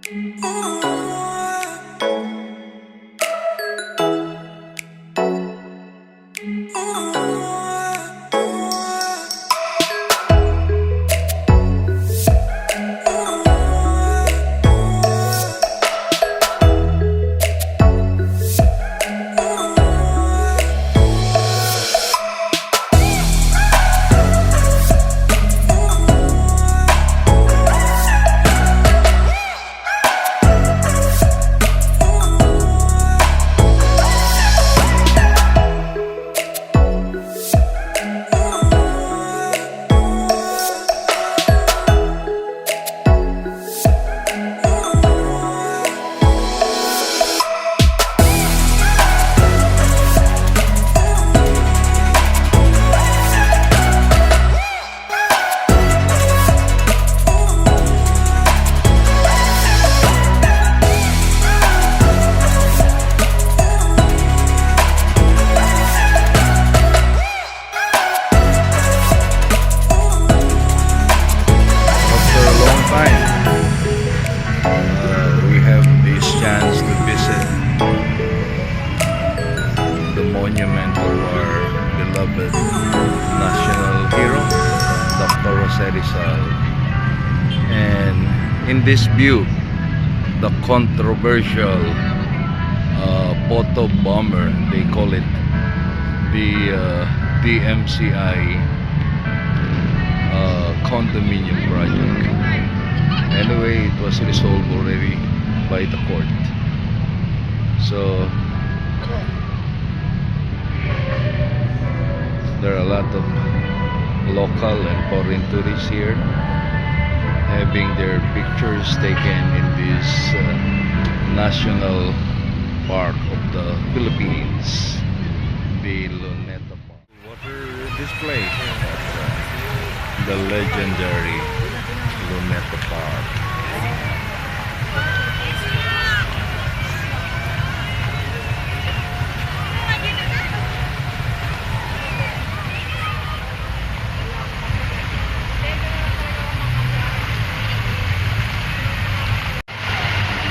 We have this chance to visit the monument of our beloved national hero, Dr. Jose Rizal. And in this view, the controversial photo bomber, they call it, the DMCI condominium project. Anyway, it was resolved already by the court. So there are a lot of local and foreign tourists here having their pictures taken in this national park of the Philippines, the Luneta Park. Water display at the legendary Luneta Park.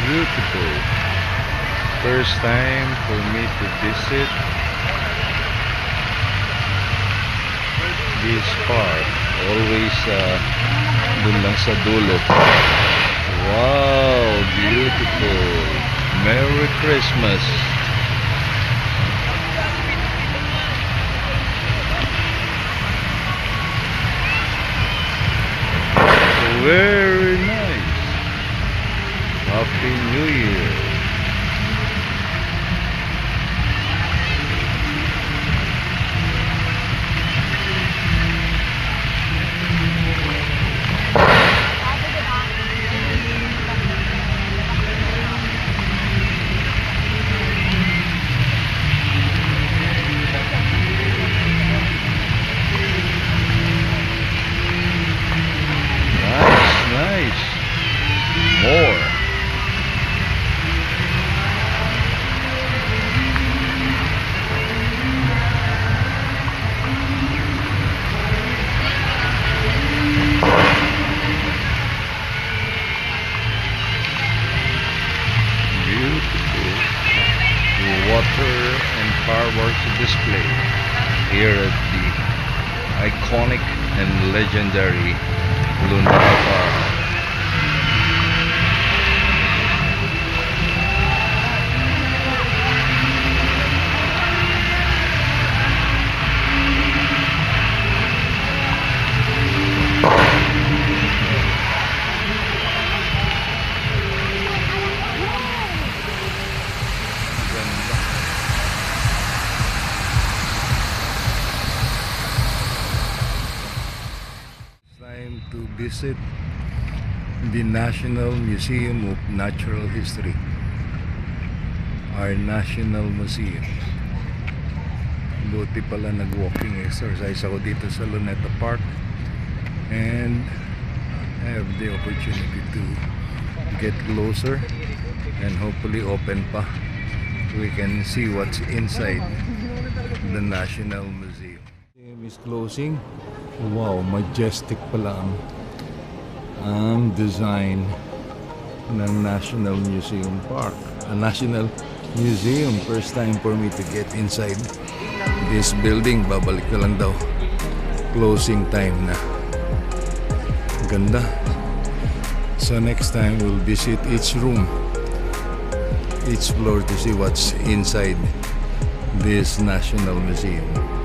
Beautiful. First time for me to visit this park. Always dun lang sa dulo. Wow, beautiful. Merry Christmas. Very nice. Happy New Year. Nice. More. Beautiful water and fireworks display here at the iconic and legendary Luneta Park. Time to visit the National Museum of Natural History, our national museum. Buti pala nag-walking exercise ako dito sa Luneta Park and I have the opportunity to get closer and hopefully open pa. We can see what's inside the National Museum. Museum is closing. Wow, majestic pala ang design ng National Museum Park. A National Museum. First time for me to get inside this building. Babalik na lang daw. Closing time na. Ganda. So next time we'll visit each room, each floor to see what's inside this National Museum.